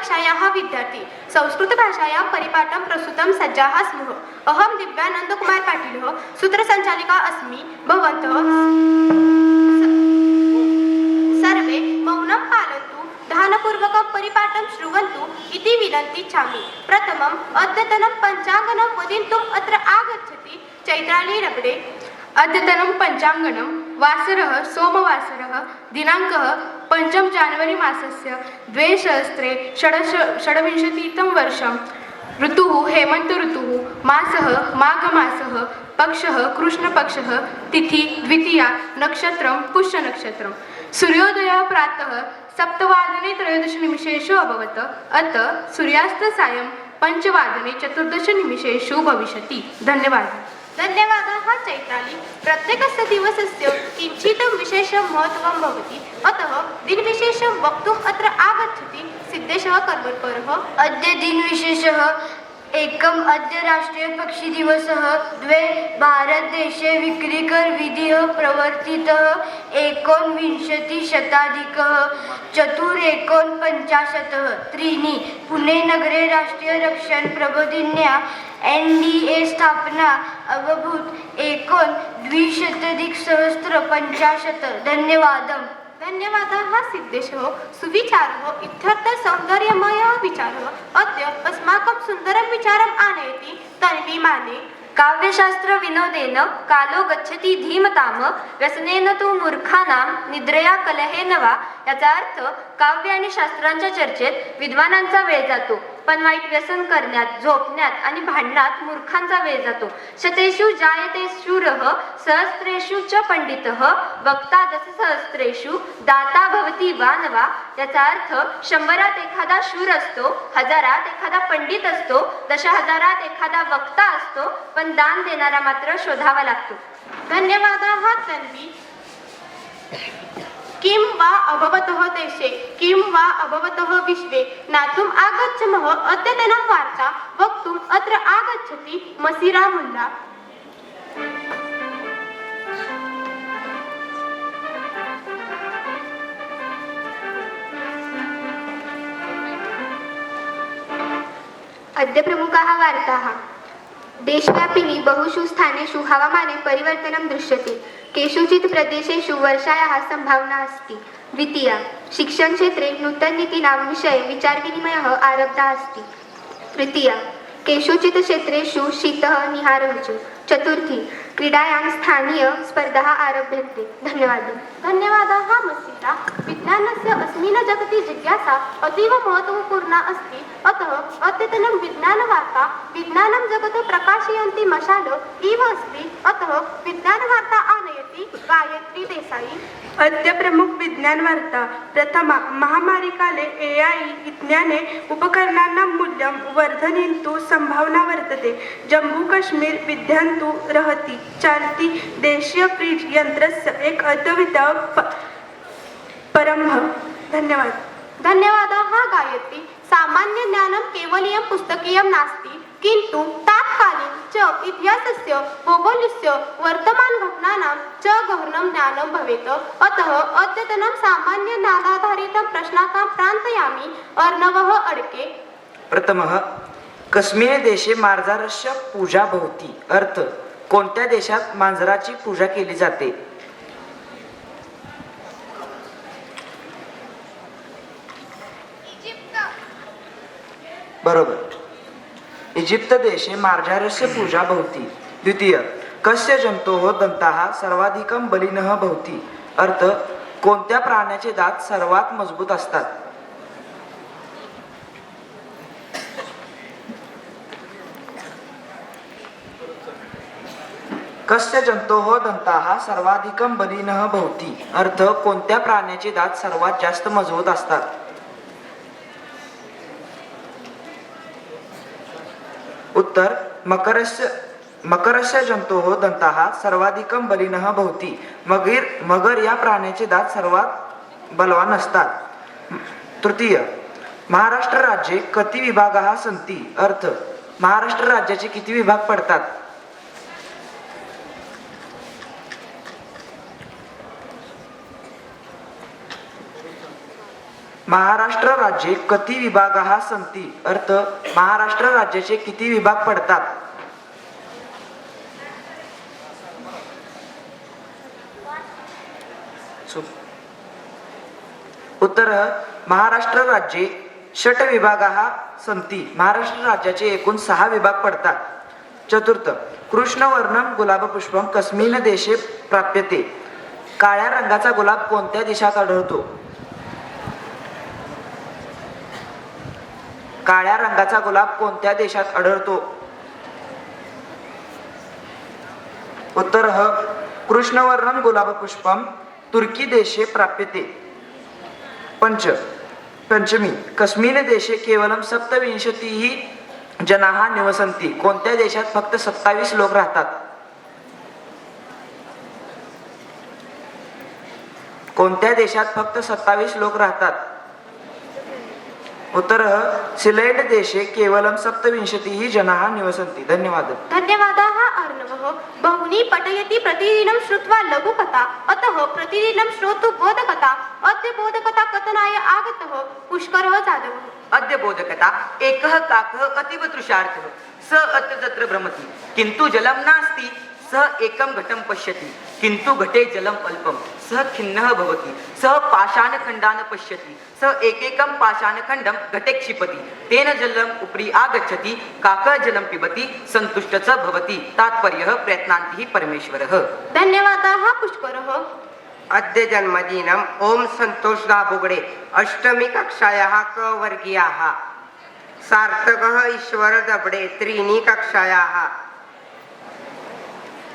कक्षायाः विद्यार्थी संस्कृतभाषायां परिपाठं प्रस्तुतं सज्जाः स्मः। अहं दिव्यानन्दकुमार पाटिलः सूत्रसञ्चालिका अस्मि। भवन्तः सर्वे मौनं पालन्तु, ध्यानपूर्वकं परिपाठं शृण्वन्तु इति विनन्तीच्छामि। प्रथमम् अद्यतनं पञ्चाङ्गनं वदितुम् अत्र आगच्छति चैत्राली रगडे। अद्यतनं पञ्चाङ्गनं वासरः सोमवासरः दिनाङ्कः 5 जान्वरी मासस्य 2026 वर्षं। ऋतुः हेमन्त ऋतुः, मासः माघमासः, पक्षः कृष्णपक्षः, तिथि द्वितीया, नक्षत्रं पुष्यनक्षत्रं। सूर्योदयः प्रातः 7:13 अभवत्। अतः सूर्यास्तः सायं 5:14 भविष्यति। धन्यवादः। धन्यवादाः चैत्राली। प्रत्येकस्य दिवसस्य किञ्चित् विशेषं महत्त्वं भवति, अतः दिनविशेषं वक्तुम् अत्र आगच्छति सिद्धेशः कर्मकरः। अद्य दिनविशेषः एकम् अद्य राष्ट्रीय पक्षी दिवसः, द्वे भारतदेशे विक्रीकर विधिः प्रवर्तितः 19शताधिकः चतुरेकोनपञ्चाशतः, त्रीणि पुणे नगरे राष्ट्रीय रक्षण प्रबोधिन्या NDA स्थापना अभूत् 1920-सहस्रपञ्चाशत्। धन्यवादः। धन्यवादाः सिद्धेशः। सुविचारः इत्यर्थः सौन्दर्यमयः विचारः अद्य अस्माकं सुन्दरं विचारम् आनयति तन्वी माने। काव्यशास्त्र विनोदेन कालो गच्छति धीमताम, व्यसनेन तु मूर्खानां निद्रया कलहेन वा। याचा अर्थ काव्य आणि शास्त्रांच्या चर्चेत विद्वानांचा वेळ जातो, पण वाईट व्यसन करण्यात, झोपण्यात आणि भांडणात मूर्खांचा वेळ जातो. शतेषु जायते शूरः सहस्रेषु च पंडितः, वक्ता दशसहस्रेषु दाता भवति वानवा. याचा अर्थ 100रात एखादा शूर असतो, 1000रात एखादा पंडित असतो, 10,000रात एखादा वक्ता असतो, पण दान देणारा मात्र शोधावा लागतो. धन्यवादाः तन्वी। किं वा अभवतः देशे, किं वा अभवतः विश्वे ज्ञातुम् आगच्छमः। अद्यतनं वार्ता वक्तुम् अत्र आगच्छति मसीरा मुल्ला। अद्य प्रमुखाः वार्ताः। देशव्यापिनी बहुषु स्थानेषु हवामाने परिवर्तनं दृश्यते। केषुचित् प्रदेशेषु वर्षायाः सम्भावना अस्ति। द्वितीया, शिक्षणक्षेत्रे नूतननीतीनां विषये विचारविनिमयः आरब्धः अस्ति। तृतीया, केषुचित् क्षेत्रेषु शीतः निहारः च। चतुर्थी, क्रीडायां स्थानीयस्पर्धाः आरभ्यन्ते। धन्यवादः। धन्यवादाः मसीरा। विज्ञानस्य अस्मिन् जगति जिज्ञासा अतीव महत्त्वपूर्णा अस्ति, अतः अद्यतनं विज्ञानवार्ता विज्ञानं जगत् प्रकाशयन्ती मशाल इव अस्ति, अतः विज्ञानवार्ता आनयति गायत्री देसाई। अद्य प्रमुख विज्ञान वार्ता। प्रथमा, महामारीकाले AI इत्याने उपकरणानां मूल्यं वर्धयितुं संभावना वर्तते। जम्मू कश्मीर विद्यान्तु रहति चालति देशीय फ्रिज यन्त्रस्य एक अद्वितीय परम्भ। धन्यवाद। धन्यवादाः गायत्री। सामान्य ज्ञानं केवलीयं पुस्तकीयं नास्ति, किन्तु तात्कालीन च इतिहासस्य, भूगोलस्य, वर्तमानघटनानां च गहनं ज्ञानं भवेत्। अतः अद्यतनं सामान्य ज्ञानाधारितं प्रश्नाकां प्रार्थयामि अर्णवः अडके। प्रथमः, कस्मिन् देशे मार्जारस्य पूजा भवति। अर्थ, कोणत्या देशात मांजराची पूजा केली जाते? बरोबर, इजिप्त देशे मार्जारस्य पूजा भवति। द्वितीय, कस्य जंतोः दंताः सर्वाधिकं बलिनः भवति। अर्थ, कोणत्या प्राण्याचे दात सर्वात मजबूत असतात? कस्य जंतोः दंताः सर्वाधिकं बलिनः भवति। अर्थ, कोणत्या प्राण्याचे दात सर्वात जास्त मजबूत असतात? उत्तर, मकरस्य जंतोः दंताः सर्वाधिकं बलिनः भवति। मगर या प्राण्याचे दात सर्वात बलवान असतात। तृतीय, महाराष्ट्र राज्ये कति विभागाः सन्ति। अर्थ, महाराष्ट्र राज्याचे किती विभाग पडतात? महाराष्ट्र राज्ये कति विभागाः सन्ति? अर्थ महाराष्ट्र राज्याचे किती विभाग पडतात? उत्तर महाराष्ट्र राज्ये षट विभागाः सन्ति. महाराष्ट्र राज्याचे एकूण 6 विभाग पडतात. चतुर्थ कृष्णवर्णम गुलाबपुष्पम कस्मिन् देशे प्राप्यते? काळ्या रंगाचा गुलाब कोणत्या देशात आढळतो? काळ्या रंगाचा गुलाब कोणत्या देशात आढळतो? उत्तर कृष्णवर्णम गुलाबपुष्पम तुर्की देशे प्राप्यते. पंचमी कस्मिन् देशे केवलम 27 जनाः निवसन्ति? कोणत्या देशात फक्त 27 लोक राहतात? कोणत्या देशात फक्त 27 लोक राहतात? उत्तर सिलेंड देशे केवलम 27 जनाः निवसन्ति. धन्यवाद. धन्यवादाः अर्णवः. बहुनी पठयति प्रतिदिनं श्रुत्वा लघुकथा अतः प्रतिदिनं श्रोतु बोधकथा. अद्य बोधकथा कथनाय आगतः पुष्करः जाधवः. अद्य बोधकथा एकः काकः अतीव तृषार्तः स अत्र तत्र भ्रमति किन्तु जलं नास्ति. सः एकं घटं पश्यति किन्तु घटे जलम् अल्पं. सः खिन्नः भवति. सः पाषाणखण्डान् पश्यति. सः एकैकं पाषाणखण्डं घटे क्षिपति. तेन जलम् उपरि आगच्छति. काकः जलं पिबति सन्तुष्टः च भवति. तात्पर्यः प्रयत्नान्तिः परमेश्वरः. धन्यवादाः पुष्करः. अद्य जन्मदिनम् ओम संतोषदा बुगडे अष्टमी कक्षायाः क वर्गीयाः. सार्थकः ईश्वर दबडे त्रीणी कक्षायाः.